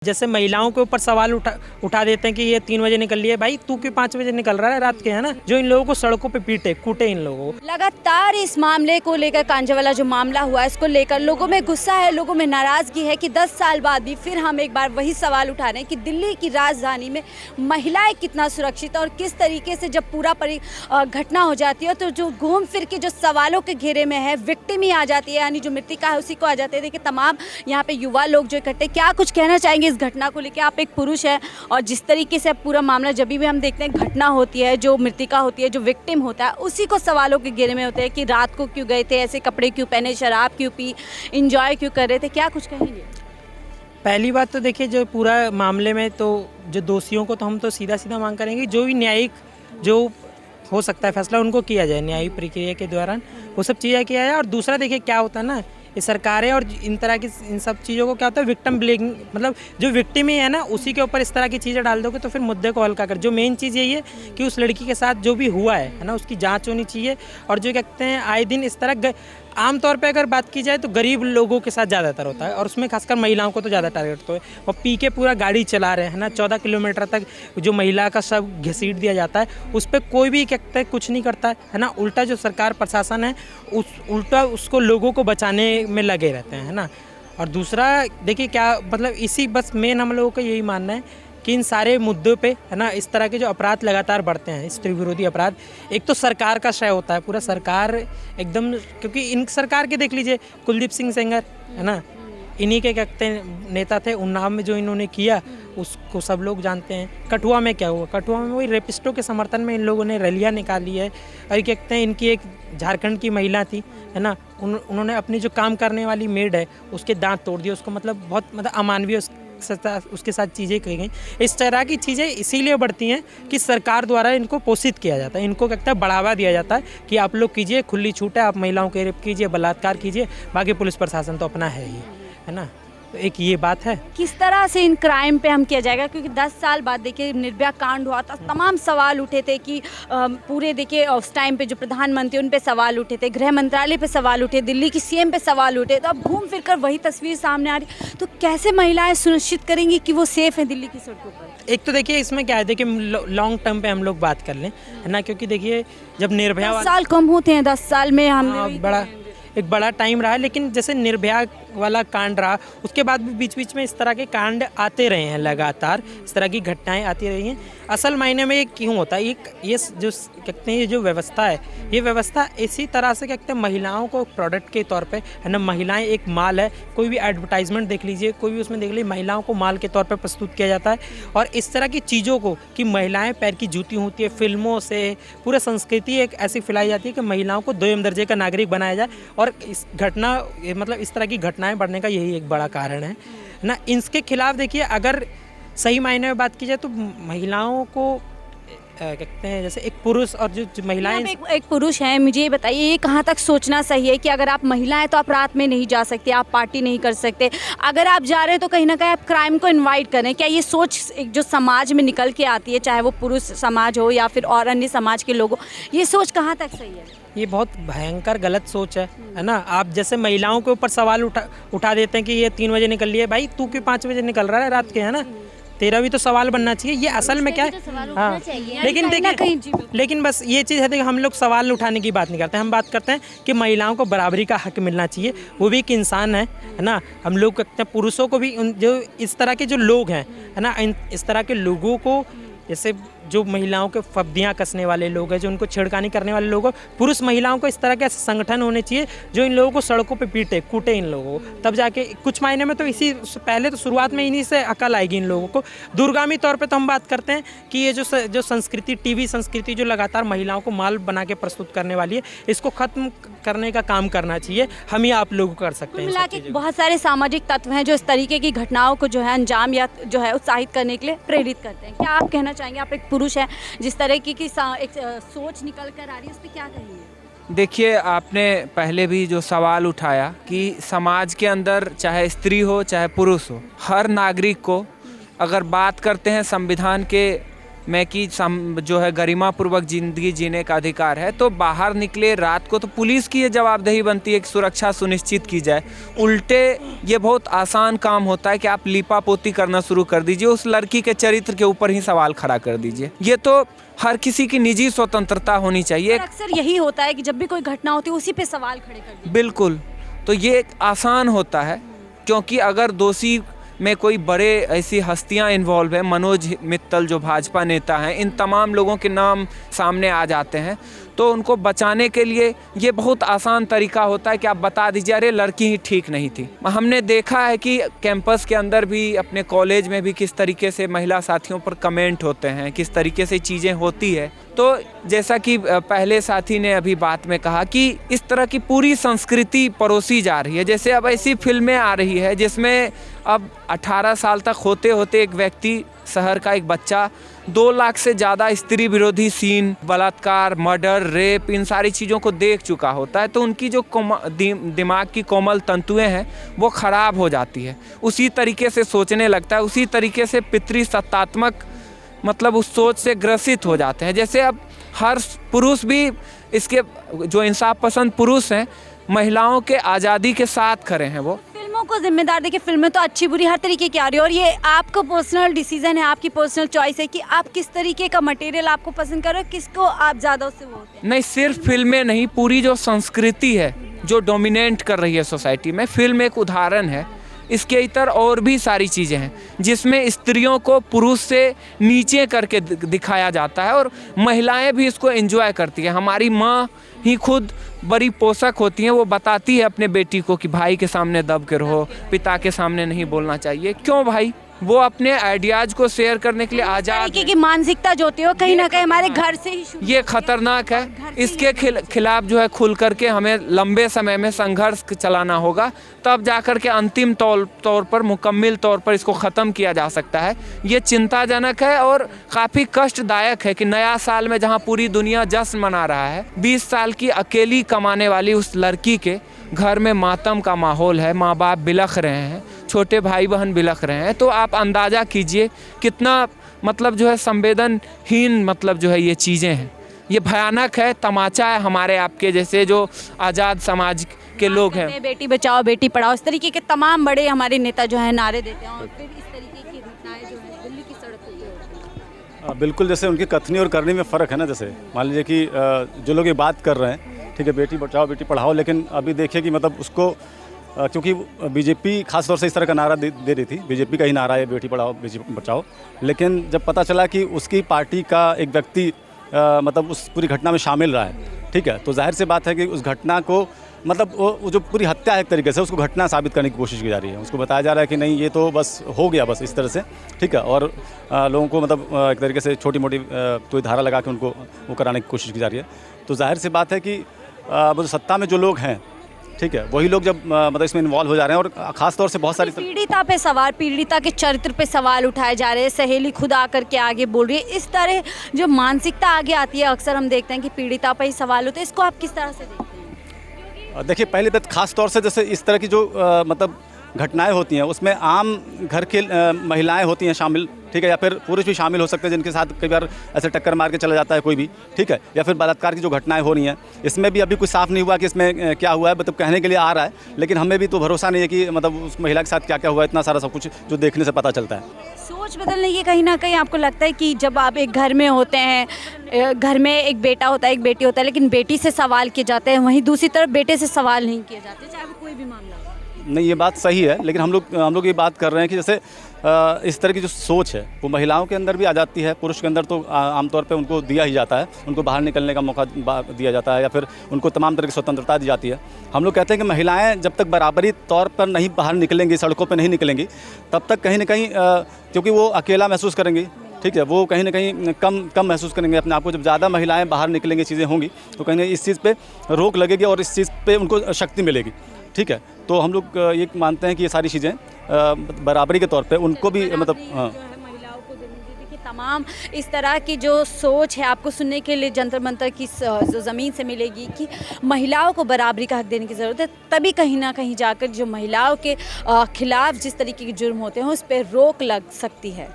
जैसे महिलाओं के ऊपर सवाल उठा देते हैं कि ये 3 बजे निकल रही है, भाई तू क्यों 5 बजे निकल रहा है रात के, है ना। जो इन लोगों को सड़कों पे पीटे कूटे इन लोगों को। लगातार इस मामले को लेकर कांजावाला जो मामला हुआ है इसको लेकर लोगों में गुस्सा है, लोगों में नाराजगी है कि 10 साल बाद भी फिर हम एक बार वही सवाल उठा रहे हैं कि दिल्ली की राजधानी में महिलाएं कितना सुरक्षित है और किस तरीके से जब पूरा घटना हो जाती है तो जो घूम फिर के जो सवालों के घेरे में है विक्टिम ही आ जाती है, यानी जो मृतिका है उसी को आ जाते हैं। देखिए तमाम यहाँ पे युवा लोग जो इकट्ठे, क्या कुछ कहना चाहेंगे इस घटना को लेकर? आप एक पुरुष है और जिस तरीके से पूरा मामला जब भी हम देखते हैं घटना होती है, जो मृतिका होती है, जो विक्टिम होता है, उसी को सवालों के घेरे में होते हैं कि रात को क्यों गए थे, ऐसे कपड़े क्यों पहने, शराब क्यों पी, इंजॉय क्यों कर रहे थे, क्या कुछ कहेंगे? पहली बात तो देखिए, जो पूरा मामले में तो जो दोषियों को तो हम तो सीधा सीधा मांग करेंगे, जो भी न्यायिक जो हो सकता है फैसला उनको किया जाए, न्यायिक प्रक्रिया के दौरान वो सब चीज़ें किया जाए। और दूसरा देखिए क्या होता है ना, ये सरकारें और इन तरह की इन सब चीज़ों को क्या होता है, विक्टिम ब्लेमिंग, मतलब जो विक्टिम ही है ना उसी के ऊपर इस तरह की चीज़ें डाल दोगे तो फिर मुद्दे को हल्का कर। जो मेन चीज़ यही है कि उस लड़की के साथ जो भी हुआ है ना, उसकी जांच होनी चाहिए। और जो कहते हैं आए दिन इस तरह आमतौर पे अगर बात की जाए तो गरीब लोगों के साथ ज़्यादातर होता है और उसमें खासकर महिलाओं को तो ज़्यादा टारगेट तो है। और पी के पूरा गाड़ी चला रहे हैं ना, 14 किलोमीटर तक जो महिला का शव घसीट दिया जाता है, उस पर कोई भी कहता है कुछ नहीं करता है ना। उल्टा जो सरकार प्रशासन है उल्टा उसको लोगों को बचाने में लगे रहते हैं, है ना। और दूसरा देखिए क्या मतलब, इसी बस मेन हम लोगों का यही मानना है कि इन सारे मुद्दों पे, है ना, इस तरह के जो अपराध लगातार बढ़ते हैं, स्त्री विरोधी अपराध, एक तो सरकार का श्रेय होता है, पूरा सरकार एकदम, क्योंकि इन सरकार के देख लीजिए कुलदीप सिंह सेंगर, है ना, इन्हीं के कहते हैं नेता थे। उन्नाव में जो इन्होंने किया उसको सब लोग जानते हैं। कठुआ में क्या हुआ, कठुआ में वही रेपिस्टों के समर्थन में इन लोगों ने रैलियाँ निकाली है। और कहते हैं इनकी एक झारखंड की महिला थी, है ना, उन्होंने अपनी जो काम करने वाली मेड है उसके दांत तोड़ दिए, उसको मतलब बहुत मतलब अमानवीय उसके साथ चीज़ें कही गई। इस तरह की चीज़ें इसीलिए बढ़ती हैं कि सरकार द्वारा इनको पोषित किया जाता है, इनको कहता है बढ़ावा दिया जाता है कि आप लोग कीजिए, खुली छूट है, आप महिलाओं के रेप कीजिए, बलात्कार कीजिए, बाकी पुलिस प्रशासन तो अपना है ही, है ना। तो एक ये बात है। किस तरह से इन क्राइम पे हम किया जाएगा, क्योंकि 10 साल बाद देखिए निर्भया कांड हुआ था, तमाम सवाल उठे थे कि पूरे देखिए उस टाइम पे जो प्रधानमंत्री उन पे सवाल उठे थे, गृह मंत्रालय पे सवाल उठे, दिल्ली की सीएम पे सवाल उठे, तो अब घूम फिर कर वही तस्वीर सामने आ रही। तो कैसे महिलाएं सुनिश्चित करेंगी कि वो सेफ हैं दिल्ली की सड़कों पर? एक तो देखिए इसमें क्या है, देखिए लॉन्ग टर्म पे हम लोग बात कर लें, है ना, क्योंकि देखिए जब निर्भया 10 साल कम होते हैं, 10 साल में हमने एक बड़ा टाइम रहा है। लेकिन जैसे निर्भया वाला कांड रहा, उसके बाद भी बीच बीच में इस तरह के कांड आते रहे हैं, लगातार इस तरह की घटनाएं आती रही हैं। असल मायने में ये क्यों होता है, ये जो कहते हैं ये जो व्यवस्था है, ये व्यवस्था इसी तरह से कहते हैं महिलाओं को प्रोडक्ट के तौर पे, है ना, महिलाएं एक माल है। कोई भी एडवर्टाइजमेंट देख लीजिए, कोई भी उसमें देख लीजिए, महिलाओं को माल के तौर पर प्रस्तुत किया जाता है। और इस तरह की चीज़ों को कि महिलाएं पैर की जूती होती है, फिल्मों से पूरा संस्कृति एक ऐसी फैलाई जाती है कि महिलाओं को दोयम दर्जे का नागरिक बनाया जाए। और इस घटना मतलब इस तरह की घटनाएं बढ़ने का यही एक बड़ा कारण है ना। इसके खिलाफ देखिए अगर सही मायने में बात की जाए तो महिलाओं को कहते हैं, जैसे एक पुरुष और जो महिलाएं, एक पुरुष हैं, मुझे ये बताइए ये कहाँ तक सोचना सही है कि अगर आप महिला हैं तो आप रात में नहीं जा सकते, आप पार्टी नहीं कर सकते, अगर आप जा रहे हैं तो कहीं ना कहीं आप क्राइम को इनवाइट करें? क्या ये सोच एक जो समाज में निकल के आती है, चाहे वो पुरुष समाज हो या फिर और अन्य समाज के लोग हो, ये सोच कहाँ तक सही है? ये बहुत भयंकर गलत सोच है ना। आप जैसे महिलाओं के ऊपर सवाल उठा देते हैं कि ये 3 बजे निकल रही है, भाई तू क्यों 5 बजे निकल रहा है रात के, है ना, तेरा भी तो सवाल बनना चाहिए। ये असल में क्या है, हाँ, लेकिन देखिए, लेकिन बस ये चीज़ है कि हम लोग सवाल उठाने की बात नहीं करते, हम बात करते हैं कि महिलाओं को बराबरी का हक मिलना चाहिए। वो भी एक इंसान है ना। हम लोग कहते हैं पुरुषों को भी, जो इस तरह के जो लोग हैं, है ना, इस तरह के लोगों को, जैसे जो महिलाओं के फब्दियाँ कसने वाले लोग हैं, जो उनको छेड़खानी करने वाले लोग हैं, पुरुष महिलाओं को इस तरह के संगठन होने चाहिए जो इन लोगों को सड़कों पे पीटे कूटे इन लोगों को। तब जाके कुछ मायने में तो इसी पहले तो शुरुआत में इन्हीं से अकल आएगी इन लोगों को। दूरगामी तौर पे तो हम बात करते हैं कि ये जो संस्कृति, टीवी संस्कृति जो लगातार महिलाओं को माल बना के प्रस्तुत करने वाली है, इसको खत्म करने का काम करना चाहिए। हम ही आप लोग कर सकते हैं। मिला के बहुत सारे सामाजिक तत्व हैं जो इस तरीके की घटनाओं को जो है अंजाम या जो है उत्साहित करने के लिए प्रेरित करते हैं। क्या आप कहना चाहेंगे, आप एक पुरुष है, जिस तरह की एक सोच निकल कर आ रही है, उस पर क्या कहेंगे? देखिए, आपने पहले भी जो सवाल उठाया कि समाज के अंदर चाहे स्त्री हो चाहे पुरुष हो, हर नागरिक को, अगर बात करते हैं संविधान के में कि जो है गरिमापूर्वक ज़िंदगी जीने का अधिकार है, तो बाहर निकले रात को तो पुलिस की ये जवाबदेही बनती है कि सुरक्षा सुनिश्चित की जाए। उल्टे ये बहुत आसान काम होता है कि आप लीपापोती करना शुरू कर दीजिए, उस लड़की के चरित्र के ऊपर ही सवाल खड़ा कर दीजिए। ये तो हर किसी की निजी स्वतंत्रता होनी चाहिए। और अक्सर यही होता है कि जब भी कोई घटना होती है उसी पे सवाल खड़े कर देते हैं। बिल्कुल, तो ये एक आसान होता है, क्योंकि अगर दोषी में कोई बड़े ऐसी हस्तियां इन्वॉल्व है, मनोज मित्तल जो भाजपा नेता हैं, इन तमाम लोगों के नाम सामने आ जाते हैं, तो उनको बचाने के लिए ये बहुत आसान तरीका होता है कि आप बता दीजिए अरे लड़की ही ठीक नहीं थी। हमने देखा है कि कैंपस के अंदर भी, अपने कॉलेज में भी किस तरीके से महिला साथियों पर कमेंट होते हैं, किस तरीके से चीज़ें होती है। तो जैसा कि पहले साथी ने अभी बात में कहा कि इस तरह की पूरी संस्कृति परोसी जा रही है। जैसे अब ऐसी फिल्में आ रही है जिसमें अब 18 साल तक होते होते एक व्यक्ति, शहर का एक बच्चा 2 लाख से ज़्यादा स्त्री विरोधी सीन, बलात्कार, मर्डर, रेप, इन सारी चीज़ों को देख चुका होता है, तो उनकी जो दिमाग की कोमल तंतुएं हैं वो ख़राब हो जाती है। उसी तरीके से सोचने लगता है, उसी तरीके से पितृसत्तात्मक मतलब उस सोच से ग्रसित हो जाते हैं। जैसे अब हर पुरुष भी, इसके जो इंसाफ पसंद पुरुष हैं, महिलाओं के आज़ादी के साथ खड़े हैं। वो फिल्मों को जिम्मेदार देखिए, फिल्में तो अच्छी बुरी हर तरीके की आ रही है, और ये आपका पर्सनल डिसीजन है, आपकी पर्सनल चॉइस है कि आप किस तरीके का मटेरियल आपको पसंद कर रहे हो, किसको आप ज़्यादा उससे वो होते हैं। नहीं, सिर्फ फिल्में नहीं, पूरी जो संस्कृति है जो डोमिनेट कर रही है सोसाइटी में, फिल्म एक उदाहरण है। इसके इतर और भी सारी चीज़ें हैं जिसमें स्त्रियों को पुरुष से नीचे करके दिखाया जाता है, और महिलाएं भी इसको एंजॉय करती हैं। हमारी माँ ही खुद बड़ी पोषक होती हैं, वो बताती है अपने बेटी को कि भाई के सामने दब के रहो, पिता के सामने नहीं बोलना चाहिए। क्यों भाई? वो अपने आइडियाज़ को शेयर करने के लिए आज़ाद तरीके की मानसिकता जो होती है वो कहीं ना कहीं हमारे घर से ही शुरू। ये खतरनाक है। इसके खिलाफ जो है खुल करके हमें लंबे समय में संघर्ष चलाना होगा, तब जाकर के अंतिम तौर पर, मुकम्मल तौर पर इसको ख़त्म किया जा सकता है। ये चिंताजनक है और काफ़ी कष्टदायक है कि नया साल में जहाँ पूरी दुनिया जश्न मना रहा है, 20 साल की अकेली कमाने वाली उस लड़की के घर में मातम का माहौल है, माँ बाप बिलख रहे हैं, छोटे भाई बहन बिलख रहे हैं। तो आप अंदाज़ा कीजिए कितना मतलब जो है संवेदनहीन मतलब जो है ये चीज़ें हैं। ये भयानक है, तमाचा है हमारे आपके जैसे जो आज़ाद समाज के लोग हैं। बेटी बचाओ बेटी पढ़ाओ, इस तरीके के तमाम बड़े हमारे नेता जो है नारे देते हैं, और फिर इस तरीके की घटनाएं जो है दिल्ली की सड़क पर होती हैं। बिल्कुल, जैसे उनकी कथनी और करनी में फ़र्क है ना। जैसे मान लीजिए कि जो लोग ये बात कर रहे हैं, ठीक है, बेटी बचाओ बेटी पढ़ाओ, लेकिन अभी देखिए कि मतलब उसको क्योंकि बीजेपी खास तौर से इस तरह का नारा दे रही थी, बीजेपी का ही नारा है बेटी पढ़ाओ बेटी बचाओ, लेकिन जब पता चला कि उसकी पार्टी का एक व्यक्ति मतलब उस पूरी घटना में शामिल रहा है, ठीक है, तो जाहिर सी बात है कि उस घटना को मतलब वो जो पूरी हत्या है एक तरीके से, उसको घटना साबित करने की कोशिश की जा रही है। उसको बताया जा रहा है कि नहीं ये तो बस हो गया बस इस तरह से, ठीक है, और लोगों को मतलब एक तरीके से छोटी मोटी कोई धारा लगा के उनको वो कराने की कोशिश की जा रही है। तो जाहिर सी बात है कि मतलब सत्ता में जो लोग हैं, ठीक है, वही लोग जब मतलब इसमें इन्वॉल्व हो जा रहे हैं, और ख़ास तौर से बहुत सारी पीड़िता पे सवाल, पीड़िता के चरित्र पे सवाल उठाए जा रहे हैं, सहेली खुद आकर के आगे बोल रही है, इस तरह जो मानसिकता आगे आती है, अक्सर हम देखते हैं कि पीड़िता पे ही सवाल होते हैं। इसको आप किस तरह से देखते हैं? देखिए, पहले तो खास तौर से जैसे इस तरह की जो मतलब घटनाएं होती हैं उसमें आम घर के महिलाएं होती हैं शामिल, ठीक है, या फिर पुरुष भी शामिल हो सकते हैं जिनके साथ कई बार ऐसे टक्कर मार के चला जाता है कोई भी, ठीक है, या फिर बलात्कार की जो घटनाएं हो रही हैं, इसमें भी अभी कुछ साफ नहीं हुआ कि इसमें क्या हुआ है। मतलब कहने के लिए आ रहा है, लेकिन हमें भी तो भरोसा नहीं है कि मतलब उस महिला के साथ क्या क्या हुआ है। इतना सारा सब कुछ जो देखने से पता चलता है। सोच बदलने की कहीं ना कहीं आपको लगता है कि जब आप एक घर में होते हैं, घर में एक बेटा होता है एक बेटी होता है, लेकिन बेटी से सवाल किए जाते हैं, वहीं दूसरी तरफ बेटे से सवाल नहीं किए जाते, चाहे वो कोई भी मामला हो। नहीं, ये बात सही है, लेकिन हम लोग ये बात कर रहे हैं कि जैसे इस तरह की जो सोच है वो महिलाओं के अंदर भी आ जाती है। पुरुष के अंदर तो आमतौर पे उनको दिया ही जाता है, उनको बाहर निकलने का मौका दिया जाता है, या फिर उनको तमाम तरह की स्वतंत्रता दी जाती है। हम लोग कहते हैं कि महिलाएं जब तक बराबरी तौर पर नहीं बाहर निकलेंगी, सड़कों पर नहीं निकलेंगी, तब तक कहीं ना कहीं क्योंकि वो अकेला महसूस करेंगी, ठीक है, वो कहीं ना कहीं कम महसूस करेंगे अपने आप को। जब ज़्यादा महिलाएं बाहर निकलेंगी, चीज़ें होंगी, तो कहीं ना इस चीज़ पे रोक लगेगी और इस चीज़ पे उनको शक्ति मिलेगी, ठीक है। तो हम लोग ये मानते हैं कि ये सारी चीज़ें बराबरी के तौर पे उनको भी मतलब महिलाओं को देखिए तमाम इस तरह की जो सोच है आपको सुनने के लिए जंतर मंतर की जो ज़मीन से मिलेगी कि महिलाओं को बराबरी का हक देने की ज़रूरत है, तभी कहीं ना कहीं जाकर जो महिलाओं के खिलाफ जिस तरीके के जुर्म होते हैं उस पर रोक लग सकती है।